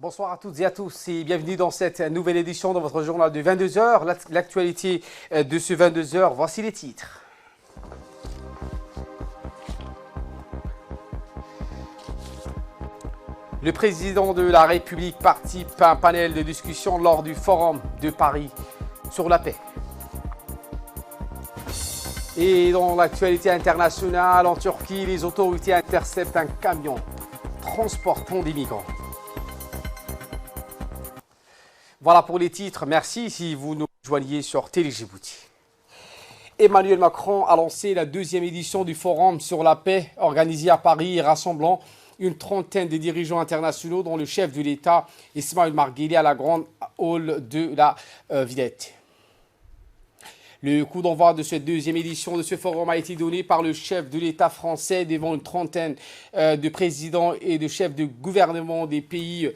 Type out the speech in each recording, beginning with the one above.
Bonsoir à toutes et à tous et bienvenue dans cette nouvelle édition de votre journal de 22 heures. L'actualité de ce 22 heures, voici les titres. Le président de la République participe à un panel de discussion lors du Forum de Paris sur la paix. Et dans l'actualité internationale, en Turquie, les autorités interceptent un camion transportant des migrants. Voilà pour les titres. Merci si vous nous rejoignez sur Télé Djibouti. Emmanuel Macron a lancé la deuxième édition du Forum sur la paix organisé à Paris et rassemblant une trentaine de dirigeants internationaux dont le chef de l'État, Ismaël Marguerite, à la grande hall de la Villette. Le coup d'envoi de cette deuxième édition de ce forum a été donné par le chef de l'État français devant une trentaine de présidents et de chefs de gouvernement des pays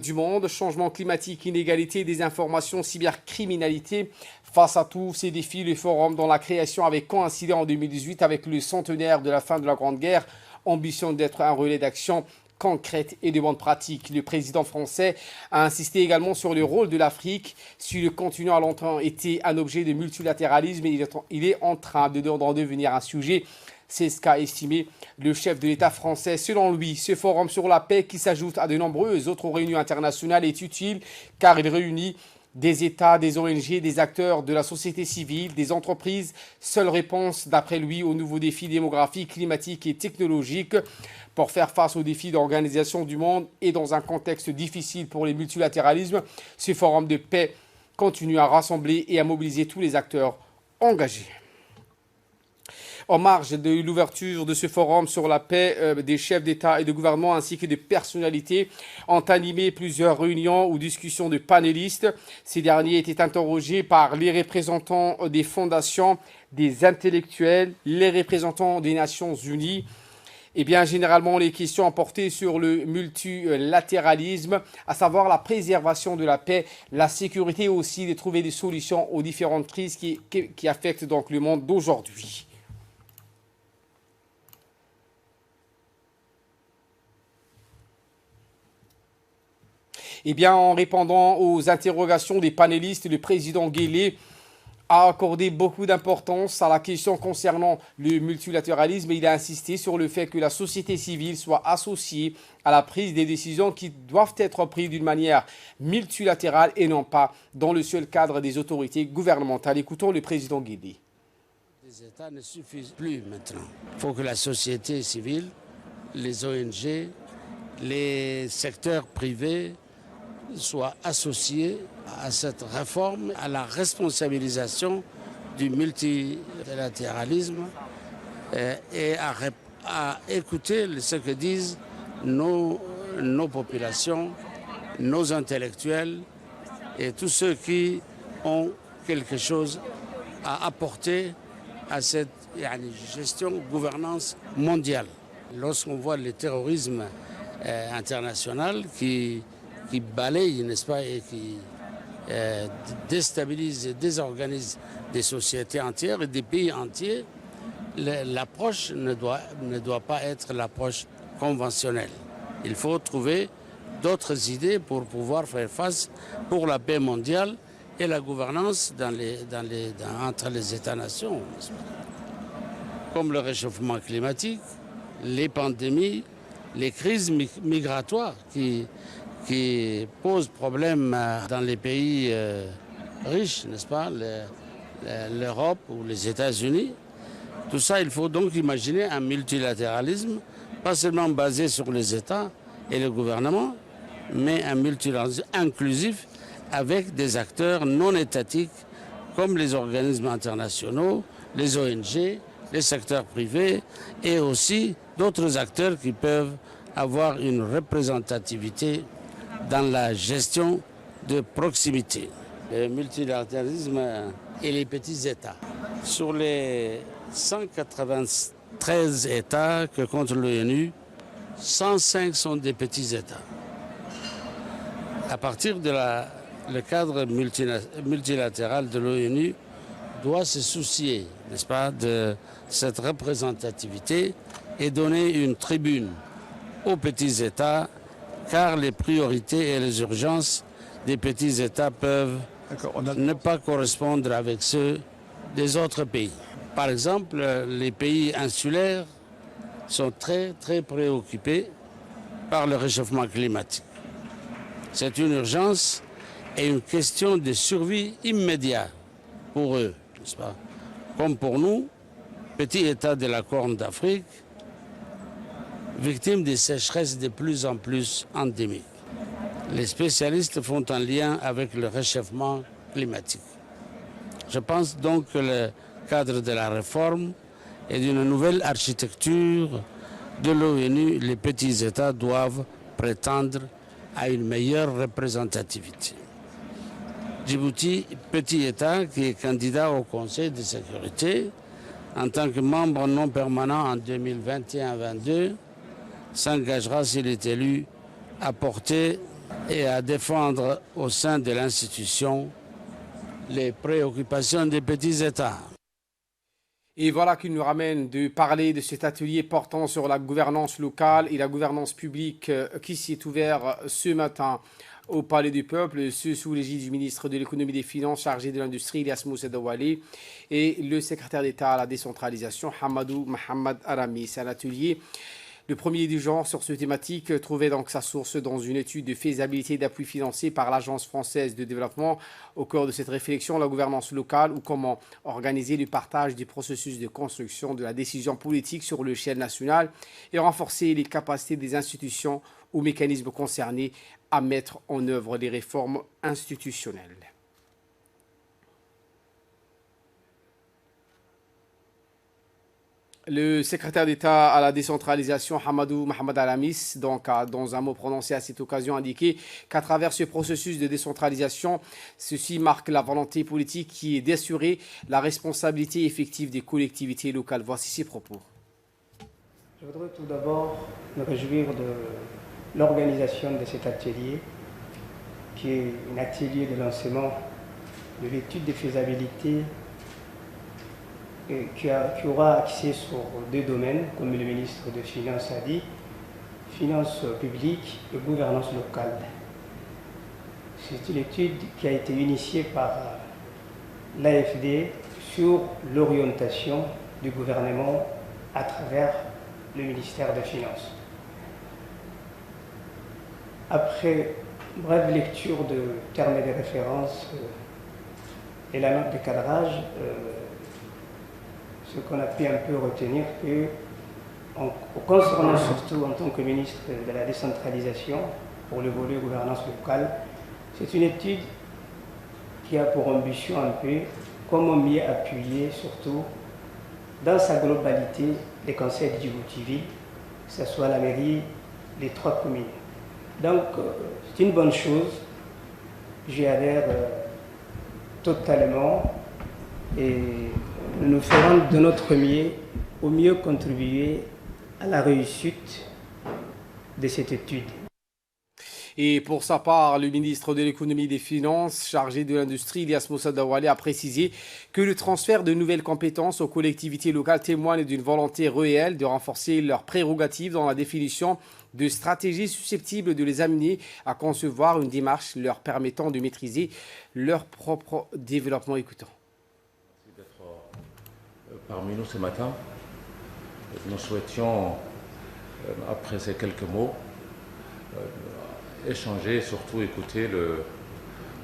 du monde. Changement climatique, inégalité, désinformation, cybercriminalité. Face à tous ces défis, le forum dont la création avait coïncidé en 2018 avec le centenaire de la fin de la Grande Guerre ambitionne d'être un relais d'action concrète et de bonnes pratiques. Le président français a insisté également sur le rôle de l'Afrique. Si le continent a longtemps été un objet de multilatéralisme, il est en train d'en devenir un sujet. C'est ce qu'a estimé le chef de l'État français. Selon lui, ce forum sur la paix, qui s'ajoute à de nombreuses autres réunions internationales, est utile car il réunit des États, des ONG, des acteurs de la société civile, des entreprises. Seule réponse, d'après lui, aux nouveaux défis démographiques, climatiques et technologiques. Pour faire face aux défis d'organisation du monde et dans un contexte difficile pour les multilatéralismes, ce forum de paix continue à rassembler et à mobiliser tous les acteurs engagés. En marge de l'ouverture de ce forum sur la paix, des chefs d'État et de gouvernement ainsi que des personnalités ont animé plusieurs réunions ou discussions de panélistes. Ces derniers étaient interrogés par les représentants des fondations, des intellectuels, les représentants des Nations Unies. Eh bien, généralement, les questions ont porté sur le multilatéralisme, à savoir la préservation de la paix, la sécurité et aussi de trouver des solutions aux différentes crises qui affectent donc le monde d'aujourd'hui. Eh bien, en répondant aux interrogations des panélistes, le président Guelleh a accordé beaucoup d'importance à la question concernant le multilatéralisme et il a insisté sur le fait que la société civile soit associée à la prise des décisions qui doivent être prises d'une manière multilatérale et non pas dans le seul cadre des autorités gouvernementales. Écoutons le président Guelleh. Les États ne suffisent plus maintenant. Il faut que la société civile, les ONG, les secteurs privés soient associés à cette réforme, à la responsabilisation du multilatéralisme et à écouter ce que disent nos populations, nos intellectuels et tous ceux qui ont quelque chose à apporter à cette gestion, gouvernance mondiale. Lorsqu'on voit le terrorisme international qui balaye, n'est-ce pas, et qui déstabilise et désorganise des sociétés entières et des pays entiers, l'approche ne doit pas être l'approche conventionnelle. Il faut trouver d'autres idées pour pouvoir faire face pour la paix mondiale et la gouvernance entre les États-nations, comme le réchauffement climatique, les pandémies, les crises migratoires qui posent problème dans les pays riches, n'est-ce pas, l'Europe ou les États-Unis. Tout ça, il faut donc imaginer un multilatéralisme, pas seulement basé sur les États et le gouvernement, mais un multilatéralisme inclusif avec des acteurs non étatiques comme les organismes internationaux, les ONG, les secteurs privés et aussi d'autres acteurs qui peuvent avoir une représentativité dans la gestion de proximité. Le multilatéralisme et les petits États. Sur les 193 États que compte l'ONU, 105 sont des petits États. À partir de le cadre multilatéral de l'ONU doit se soucier, n'est-ce pas, de cette représentativité et donner une tribune aux petits États car les priorités et les urgences des petits États peuvent ne pas correspondre avec ceux des autres pays. Par exemple, les pays insulaires sont très préoccupés par le réchauffement climatique. C'est une urgence et une question de survie immédiate pour eux, n'est-ce pas? Comme pour nous, petit État de la Corne d'Afrique, victime des sécheresses de plus en plus endémiques. Les spécialistes font un lien avec le réchauffement climatique. Je pense donc que le cadre de la réforme et d'une nouvelle architecture de l'ONU, les petits États doivent prétendre à une meilleure représentativité. Djibouti, petit État qui est candidat au Conseil de sécurité en tant que membre non permanent en 2021-22, s'engagera s'il est élu à porter et à défendre au sein de l'institution les préoccupations des petits États. Et voilà qui nous ramène de parler de cet atelier portant sur la gouvernance locale et la gouvernance publique qui s'est ouvert ce matin au Palais du Peuple, ce sous l'égide du ministre de l'économie et des finances chargé de l'industrie, Ilyas Moussa Dawali, et le secrétaire d'État à la décentralisation, Hamadou Mohamed Arami. C'est un atelier, le premier du genre sur cette thématique, trouvait donc sa source dans une étude de faisabilité d'appui financier par l'Agence française de développement. Au cœur de cette réflexion, la gouvernance locale ou comment organiser le partage du processus de construction de la décision politique sur l'échelle nationale et renforcer les capacités des institutions ou mécanismes concernés à mettre en œuvre les réformes institutionnelles. Le secrétaire d'État à la décentralisation, Hamadou Mohamed Alamis, donc, a, dans un mot prononcé à cette occasion, indiqué qu'à travers ce processus de décentralisation, ceci marque la volonté politique qui est d'assurer la responsabilité effective des collectivités locales. Voici ses propos. Je voudrais tout d'abord me réjouir de l'organisation de cet atelier, qui est un atelier de lancement de l'étude de faisabilité qui aura accès sur deux domaines, comme le ministre des Finances a dit, finances publiques et gouvernance locale. C'est une étude qui a été initiée par l'AFD sur l'orientation du gouvernement à travers le ministère des Finances. Après brève lecture de termes de référence et la note de cadrage, ce qu'on a pu un peu retenir, que, concernant surtout en tant que ministre de la décentralisation pour le volet gouvernance locale, c'est une étude qui a pour ambition un peu comment mieux appuyer surtout dans sa globalité les conseils de Djibouti-Ville, que ce soit la mairie, les trois communes. Donc c'est une bonne chose, j'y adhère totalement et nous ferons de notre mieux au mieux contribuer à la réussite de cette étude. Et pour sa part, le ministre de l'économie et des finances chargé de l'industrie, Ilyas Moussa Dawali, a précisé que le transfert de nouvelles compétences aux collectivités locales témoigne d'une volonté réelle de renforcer leurs prérogatives dans la définition de stratégies susceptibles de les amener à concevoir une démarche leur permettant de maîtriser leur propre développement. Écoutons. Merci d'être parmi nous ce matin. Nous souhaitions, après ces quelques mots, échanger et surtout écouter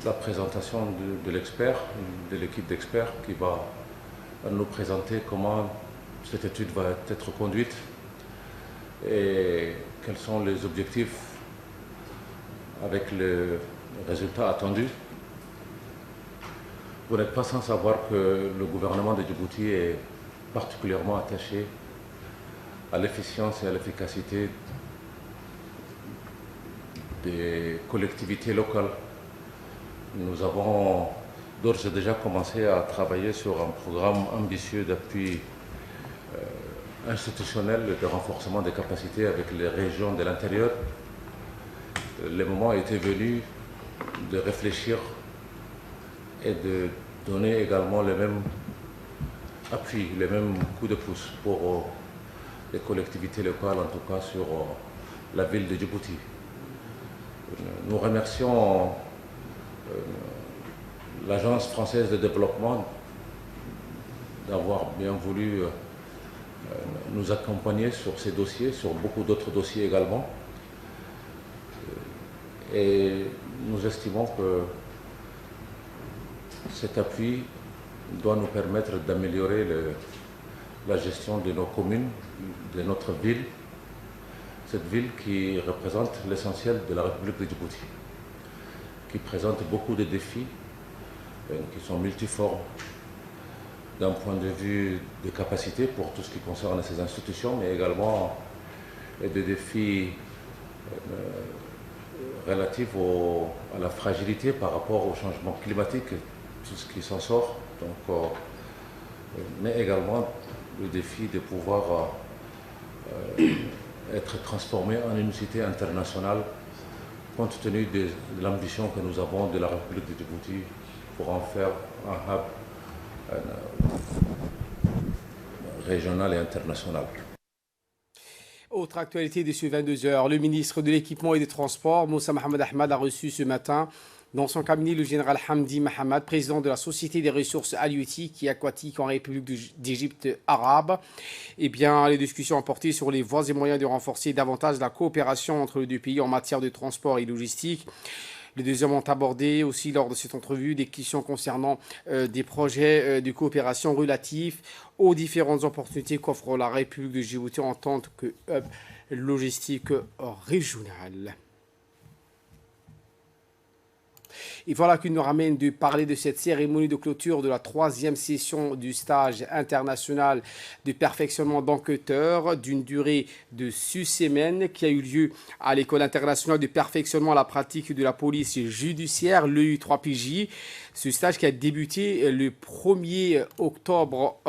la présentation de l'expert, de l'équipe d'experts qui va nous présenter comment cette étude va être conduite et quels sont les objectifs avec les résultats attendus. Vous n'êtes pas sans savoir que le gouvernement de Djibouti est particulièrement attaché à l'efficience et à l'efficacité des collectivités locales. Nous avons d'ores et déjà commencé à travailler sur un programme ambitieux d'appui institutionnel de renforcement des capacités avec les régions de l'intérieur. Le moment était venu de réfléchir et de donner également le même appui, les mêmes coups de pouce pour les collectivités locales, en tout cas sur la ville de Djibouti. Nous remercions l'Agence française de développement d'avoir bien voulu nous accompagner sur ces dossiers, sur beaucoup d'autres dossiers également. Et nous estimons que cet appui doit nous permettre d'améliorer la gestion de nos communes, de notre ville, cette ville qui représente l'essentiel de la République de Djibouti, qui présente beaucoup de défis qui sont multiformes d'un point de vue de capacité pour tout ce qui concerne ces institutions, mais également des défis relatifs à la fragilité par rapport au changement climatique, tout ce qui s'en sort, donc, mais également le défi de pouvoir être transformé en une cité internationale compte tenu de l'ambition que nous avons de la République de Djibouti pour en faire un hub régional et international. Autre actualité de ce 22h, le ministre de l'Équipement et des Transports, Moussa Mohamed Ahmad, a reçu ce matin dans son cabinet le général Hamdi Mahamad, président de la Société des ressources halieutiques et aquatiques en République d'Égypte arabe. Eh bien, les discussions ont porté sur les voies et moyens de renforcer davantage la coopération entre les deux pays en matière de transport et logistique. Les deux hommes ont abordé aussi lors de cette entrevue des questions concernant des projets de coopération relatifs aux différentes opportunités qu'offre la République de Djibouti en tant que hub logistique régional. Et voilà qui nous ramène de parler de cette cérémonie de clôture de la 3e session du stage international de perfectionnement d'enquêteurs d'une durée de 6 semaines qui a eu lieu à l'École internationale de perfectionnement à la pratique de la police judiciaire, l'EU3PJ. Ce stage qui a débuté le 1er octobre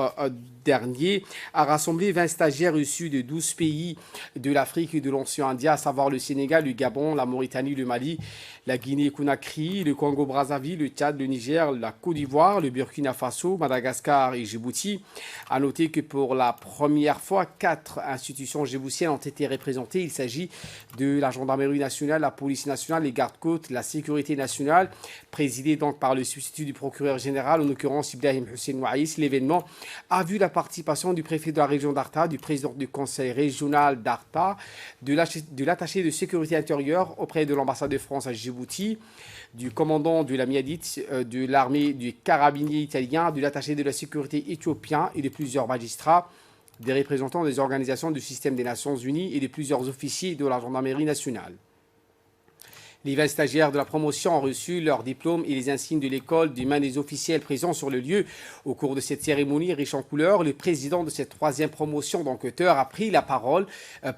dernier a rassemblé 20 stagiaires issus de 12 pays de l'Afrique et de l'Océan Indien, à savoir le Sénégal, le Gabon, la Mauritanie, le Mali, la Guinée-Conakry, le Congo-Brazzaville, le Tchad, le Niger, la Côte d'Ivoire, le Burkina Faso, Madagascar et Djibouti. À noter que pour la première fois, 4 institutions djiboutiennes ont été représentées. Il s'agit de la gendarmerie nationale, la police nationale, les gardes-côtes, la sécurité nationale, présidée donc par le substitut du procureur général, en l'occurrence Ibrahim Hussein Ouaïs. L'événement a vu la participation du préfet de la région d'Arta, du président du conseil régional d'Arta, de l'attaché de sécurité intérieure auprès de l'ambassade de France à Djibouti, du commandant de la Miadite, de l'armée du carabinier italien, de l'attaché de la sécurité éthiopien et de plusieurs magistrats, des représentants des organisations du système des Nations Unies et de plusieurs officiers de la gendarmerie nationale. Les 20 stagiaires de la promotion ont reçu leurs diplômes et les insignes de l'école des mains des officiels présents sur le lieu. Au cours de cette cérémonie riche en couleurs, le président de cette 3e promotion d'enquêteurs a pris la parole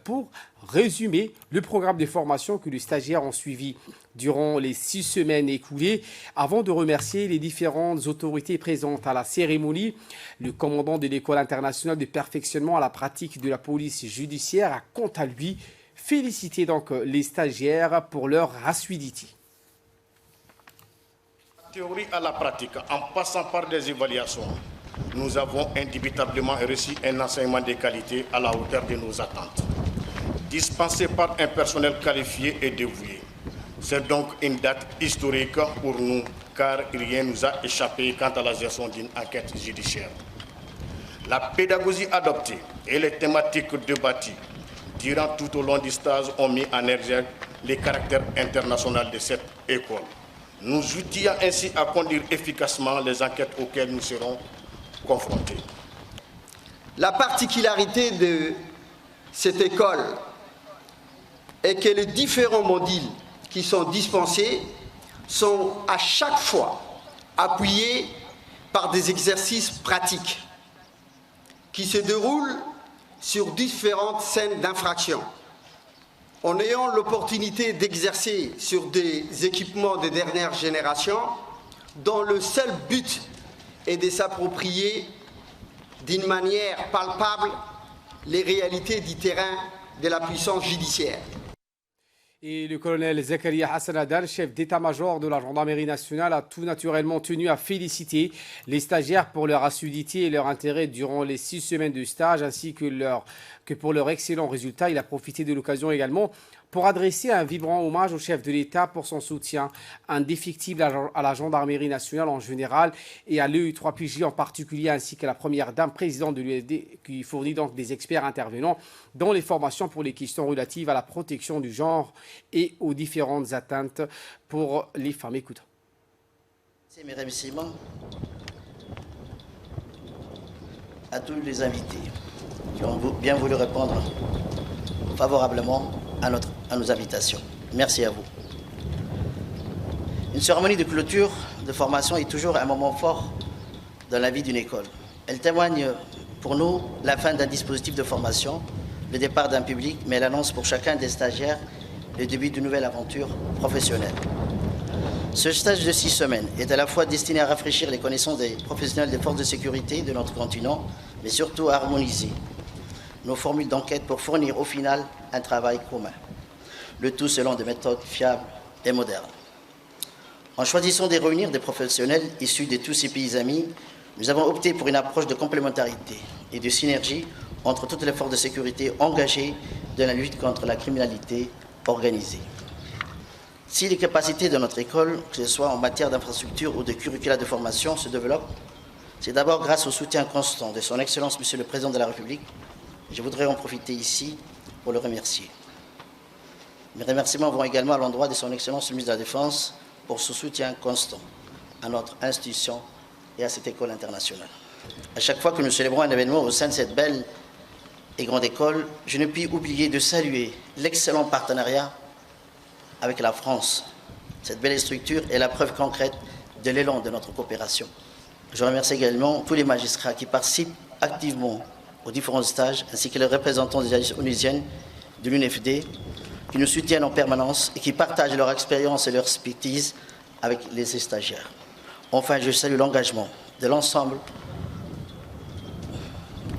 pour résumer le programme de formation que les stagiaires ont suivi durant les 6 semaines écoulées. Avant de remercier les différentes autorités présentes à la cérémonie, le commandant de l'école internationale de perfectionnement à la pratique de la police judiciaire a quant à lui féliciter donc les stagiaires pour leur assiduité. Théorie à la pratique, en passant par des évaluations, nous avons indubitablement reçu un enseignement de qualité à la hauteur de nos attentes, dispensé par un personnel qualifié et dévoué. C'est donc une date historique pour nous, car rien ne nous a échappé quant à la gestion d'une enquête judiciaire. La pédagogie adoptée et les thématiques débattues durant tout au long du stage ont mis en exergue les caractères internationaux de cette école, nous outillant ainsi à conduire efficacement les enquêtes auxquelles nous serons confrontés. La particularité de cette école est que les différents modules qui sont dispensés sont à chaque fois appuyés par des exercices pratiques qui se déroulent sur différentes scènes d'infraction, en ayant l'opportunité d'exercer sur des équipements de dernière génération dont le seul but est de s'approprier d'une manière palpable les réalités du terrain de la puissance judiciaire. Et le colonel Zakaria Hassan Adan, chef d'état-major de la gendarmerie nationale, a tout naturellement tenu à féliciter les stagiaires pour leur assiduité et leur intérêt durant les 6 semaines de stage, ainsi que pour leur excellent résultat. Il a profité de l'occasion également pour adresser un vibrant hommage au chef de l'État pour son soutien indéfectible à la gendarmerie nationale en général et à l'EU3PJ en particulier, ainsi qu'à la première dame présidente de l'UFD qui fournit donc des experts intervenants dans les formations pour les questions relatives à la protection du genre et aux différentes atteintes pour les femmes. Écoutons. Mes remerciements à tous les invités qui ont bien voulu répondre favorablement à nos invitations. Merci à vous. Une cérémonie de clôture de formation est toujours un moment fort dans la vie d'une école. Elle témoigne pour nous la fin d'un dispositif de formation, le départ d'un public, mais elle annonce pour chacun des stagiaires le début d'une nouvelle aventure professionnelle. Ce stage de 6 semaines est à la fois destiné à rafraîchir les connaissances des professionnels des forces de sécurité de notre continent, mais surtout à harmoniser nos formules d'enquête pour fournir au final un travail commun. Le tout selon des méthodes fiables et modernes. En choisissant de réunir des professionnels issus de tous ces pays amis, nous avons opté pour une approche de complémentarité et de synergie entre toutes les forces de sécurité engagées dans la lutte contre la criminalité organisée. Si les capacités de notre école, que ce soit en matière d'infrastructure ou de curricula de formation, se développent, c'est d'abord grâce au soutien constant de son Excellence Monsieur le Président de la République. Je voudrais en profiter ici pour le remercier. Mes remerciements vont également à l'endroit de son Excellence le Ministre de la Défense pour son soutien constant à notre institution et à cette école internationale. À chaque fois que nous célébrons un événement au sein de cette belle et grande école, je ne puis oublier de saluer l'excellent partenariat avec la France. Cette belle structure est la preuve concrète de l'élan de notre coopération. Je remercie également tous les magistrats qui participent activement aux différents stages, ainsi que les représentants des agences onusiennes de l'UNFD, qui nous soutiennent en permanence et qui partagent leur expérience et leur expertise avec les stagiaires. Enfin, je salue l'engagement de l'ensemble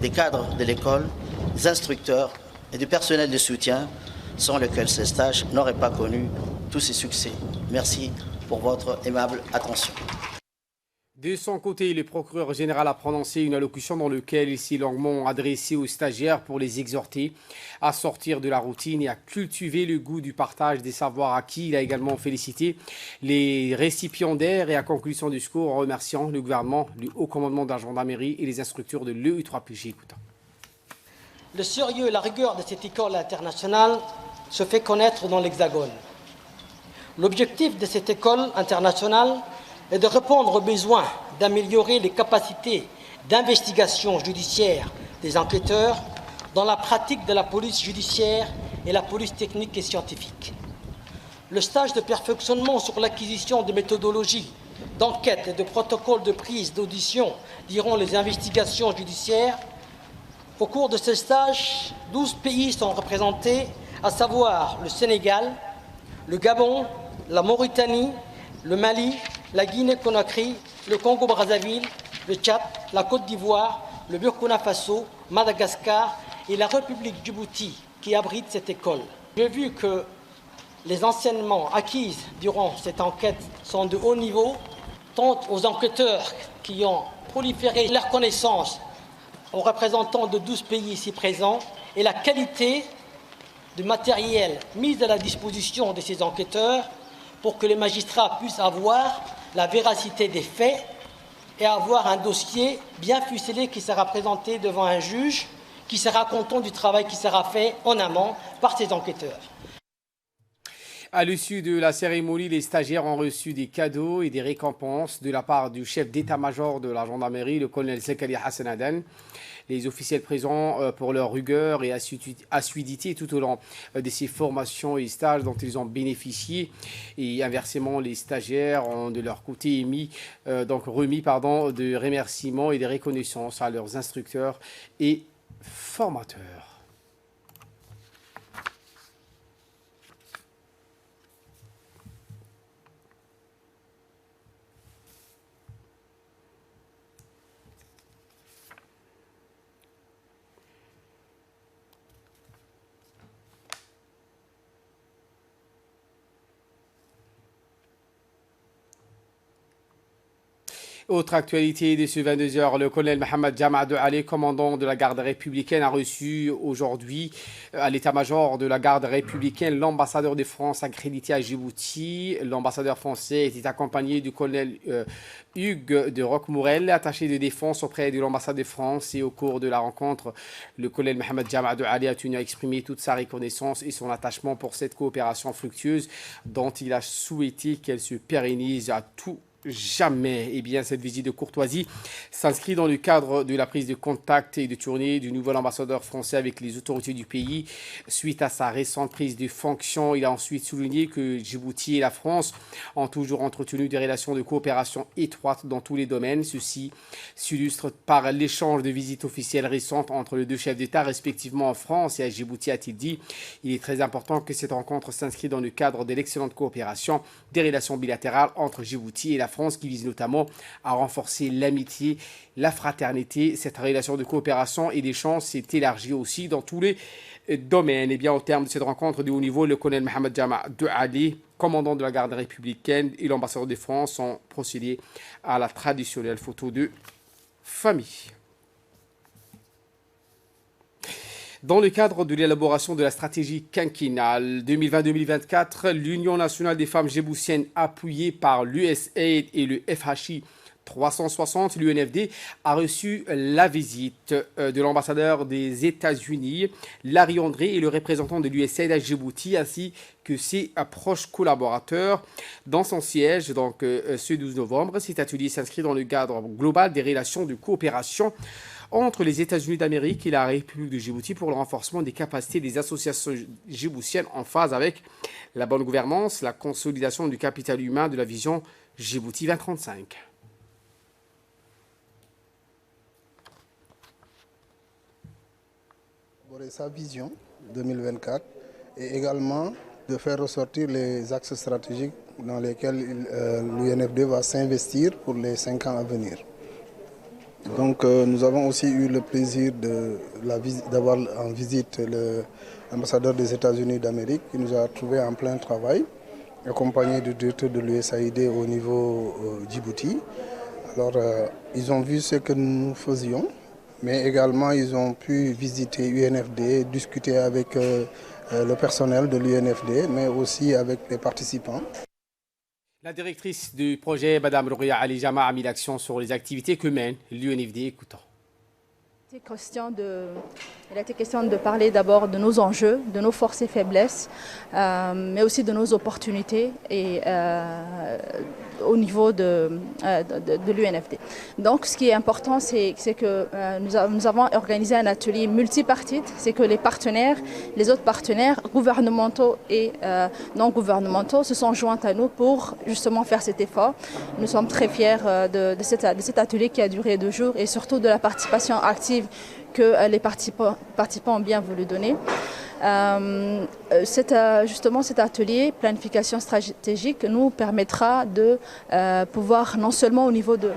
des cadres de l'école, des instructeurs et du personnel de soutien, sans lequel ce stage n'aurait pas connu tous ses succès. Merci pour votre aimable attention. De son côté, le procureur général a prononcé une allocution dans laquelle il s'est longuement adressé aux stagiaires pour les exhorter à sortir de la routine et à cultiver le goût du partage des savoirs acquis. Il a également félicité les récipiendaires et à conclusion du discours en remerciant le gouvernement, le haut commandement de la gendarmerie et les instructeurs de l'EU3PJ. Le sérieux et la rigueur de cette école internationale se fait connaître dans l'Hexagone. L'objectif de cette école internationale est de répondre aux besoins d'améliorer les capacités d'investigation judiciaire des enquêteurs dans la pratique de la police judiciaire et la police technique et scientifique. Le stage de perfectionnement sur l'acquisition de méthodologies d'enquête et de protocoles de prise d'audition durant les investigations judiciaires. Au cours de ce stage, 12 pays sont représentés, à savoir le Sénégal, le Gabon, la Mauritanie, le Mali, la Guinée-Conakry, le Congo-Brazzaville, le Tchad, la Côte d'Ivoire, le Burkina Faso, Madagascar et la République Djibouti qui abrite cette école. J'ai vu que les enseignements acquis durant cette enquête sont de haut niveau, tant aux enquêteurs qui ont proliféré leurs connaissances aux représentants de 12 pays ici présents et la qualité du matériel mis à la disposition de ces enquêteurs pour que les magistrats puissent avoir la véracité des faits et avoir un dossier bien ficelé qui sera présenté devant un juge qui sera content du travail qui sera fait en amont par ces enquêteurs. À l'issue de la cérémonie, les stagiaires ont reçu des cadeaux et des récompenses de la part du chef d'état-major de la gendarmerie, le colonel Zakaria Hassan Adan. Les officiels présents pour leur rigueur et assiduité tout au long de ces formations et stages dont ils ont bénéficié. Et inversement, les stagiaires ont de leur côté remis de remerciements et des reconnaissances à leurs instructeurs et formateurs. Autre actualité de ce 22h, le colonel Mohamed Jama' Douali, commandant de la garde républicaine, a reçu aujourd'hui à l'état-major de la garde républicaine l'ambassadeur de France accrédité à Djibouti. L'ambassadeur français était accompagné du colonel Hugues de Roquemorel, attaché de défense auprès de l'ambassade de France. Et au cours de la rencontre, le colonel Mohamed Jama' Douali a tenu à exprimer toute sa reconnaissance et son attachement pour cette coopération fructueuse dont il a souhaité qu'elle se pérennise à tout jamais. Eh bien, cette visite de courtoisie s'inscrit dans le cadre de la prise de contact et de tournée du nouvel ambassadeur français avec les autorités du pays. Suite à sa récente prise de fonction, il a ensuite souligné que Djibouti et la France ont toujours entretenu des relations de coopération étroites dans tous les domaines. Ceci s'illustre par l'échange de visites officielles récentes entre les deux chefs d'État, respectivement en France et à Djibouti, a-t-il dit. Il est très important que cette rencontre s'inscrit dans le cadre de l'excellente coopération des relations bilatérales entre Djibouti et la France, qui vise notamment à renforcer l'amitié, la fraternité. Cette relation de coopération et d'échange s'est élargie aussi dans tous les domaines. Et bien, au terme de cette rencontre de haut niveau, le colonel Mohamed Jama' Douali, commandant de la garde républicaine, et l'ambassadeur de France ont procédé à la traditionnelle photo de famille. Dans le cadre de l'élaboration de la stratégie quinquennale 2020-2024, l'Union nationale des femmes djiboutiennes, appuyée par l'USAID et le FHI 360, l'UNFD, a reçu la visite de l'ambassadeur des États-Unis, Larry André, et le représentant de l'USAID à Djibouti, ainsi que ses proches collaborateurs dans son siège, donc ce 12 novembre. Cet atelier s'inscrit dans le cadre global des relations de coopération entre les États-Unis d'Amérique et la République de Djibouti pour le renforcement des capacités des associations djiboutiennes en phase avec la bonne gouvernance, la consolidation du capital humain de la vision Djibouti 2035. Sa vision 2024 et également de faire ressortir les axes stratégiques dans lesquels l'UNFD va s'investir pour les 5 ans à venir. Donc nous avons aussi eu le plaisir d'avoir en visite l'ambassadeur des États-Unis d'Amérique qui nous a trouvé en plein travail, accompagné du directeur de l'USAID au niveau Djibouti. Alors ils ont vu ce que nous faisions, mais également ils ont pu visiter l'UNFD, discuter avec le personnel de l'UNFD, mais aussi avec les participants. La directrice du projet, Mme Rouria Ali Jama', a mis l'accent sur les activités que mène l'UNFD. Écoutons. Il a été question de parler d'abord de nos enjeux, de nos forces et faiblesses, mais aussi de nos opportunités et, au niveau de l'UNFD. Donc ce qui est important, c'est que nous avons organisé un atelier multipartite, c'est que les autres partenaires gouvernementaux et non gouvernementaux se sont joints à nous pour justement faire cet effort. Nous sommes très fiers de cet atelier qui a duré 2 jours et surtout de la participation active que les participants ont bien voulu donner. Justement, cet atelier planification stratégique nous permettra de pouvoir non seulement au niveau de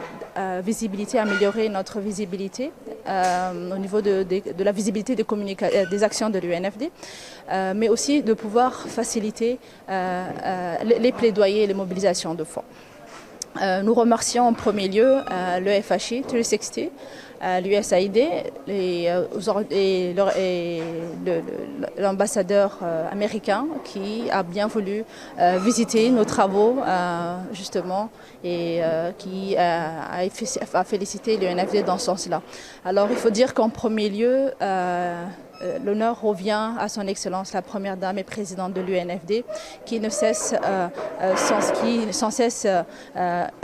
visibilité, améliorer notre visibilité, au niveau de la visibilité des actions de l'UNFD, mais aussi de pouvoir faciliter les plaidoyers et les mobilisations de fonds. Nous remercions en premier lieu le FHI 360, l'USAID et l'ambassadeur américain qui a bien voulu visiter nos travaux justement et qui a félicité l'UNFD dans ce sens-là. Alors il faut dire qu'en premier lieu, l'honneur revient à son Excellence la Première Dame et Présidente de l'UNFD qui sans cesse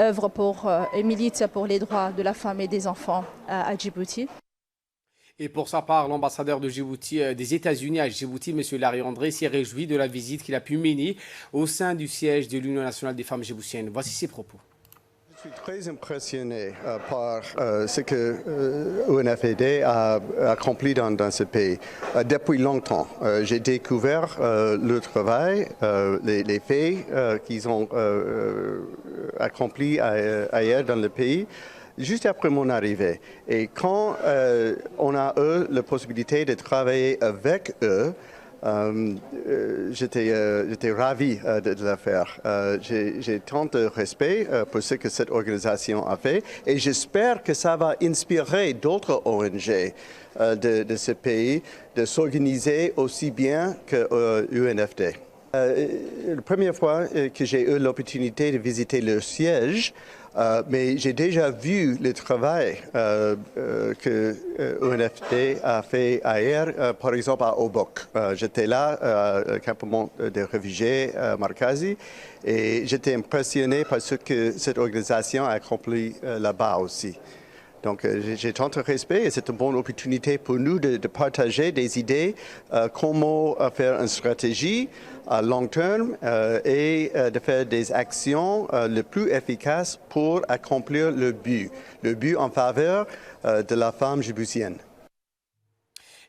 œuvre pour et milite pour les droits de la femme et des enfants à Djibouti. Et pour sa part, l'ambassadeur de Djibouti, des États-Unis à Djibouti, M. Larry André, s'est réjoui de la visite qu'il a pu mener au sein du siège de l'Union nationale des femmes djiboutiennes. Voici ses propos. Je suis très impressionné par ce que l'UNFD a accompli dans ce pays. Depuis longtemps, j'ai découvert le travail, les faits qu'ils ont accomplis ailleurs dans le pays, juste après mon arrivée. Et quand on a eu la possibilité de travailler avec eux, J'étais ravi de la faire. J'ai tant de respect pour ce que cette organisation a fait et j'espère que ça va inspirer d'autres ONG de ce pays de s'organiser aussi bien que UNFD. La première fois que j'ai eu l'opportunité de visiter leur siège, mais j'ai déjà vu le travail que UNFD a fait ailleurs, par exemple à Obok. J'étais là, au campement de réfugiés Markazi, et j'étais impressionné par ce que cette organisation a accompli là-bas aussi. Donc j'ai tant de respect et c'est une bonne opportunité pour nous de partager des idées, comment faire une stratégie à long terme et de faire des actions les plus efficaces pour accomplir le but en faveur de la femme djiboutienne.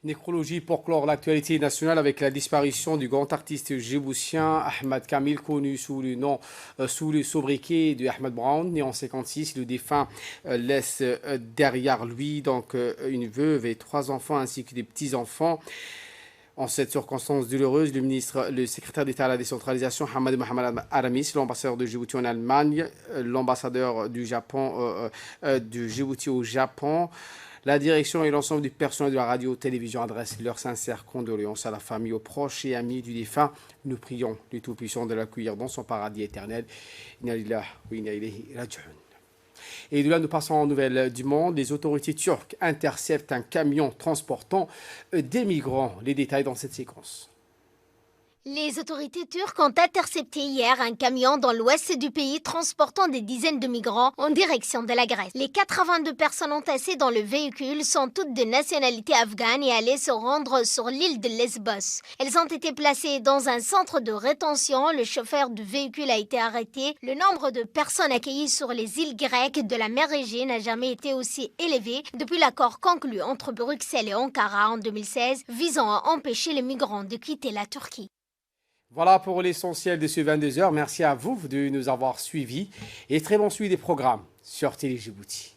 Nécrologie pour clore l'actualité nationale avec la disparition du grand artiste djiboutien Ahmed Kamil, connu sous le sobriquet de Ahmed Brown, né en 1956. Le défunt laisse derrière lui donc une veuve et 3 enfants ainsi que des petits-enfants. En cette circonstance douloureuse, le secrétaire d'État à la décentralisation, Hamad Mohamed Aramis, l'ambassadeur de Djibouti en Allemagne, l'ambassadeur du Djibouti au Japon, la direction et l'ensemble du personnel de la radio-télévision adressent leurs sincères condoléances à la famille, aux proches et amis du défunt. Nous prions le Tout-Puissant de l'accueillir dans son paradis éternel. Et de là, nous passons aux nouvelles du monde. Les autorités turques interceptent un camion transportant des migrants. Les détails dans cette séquence. Les autorités turques ont intercepté hier un camion dans l'ouest du pays transportant des dizaines de migrants en direction de la Grèce. Les 82 personnes entassées dans le véhicule sont toutes de nationalité afghane et allaient se rendre sur l'île de Lesbos. Elles ont été placées dans un centre de rétention. Le chauffeur du véhicule a été arrêté. Le nombre de personnes accueillies sur les îles grecques de la mer Égée n'a jamais été aussi élevé depuis l'accord conclu entre Bruxelles et Ankara en 2016 visant à empêcher les migrants de quitter la Turquie. Voilà pour l'essentiel de ce 22h. Merci à vous de nous avoir suivis et très bon suivi des programmes sur Télé Djibouti.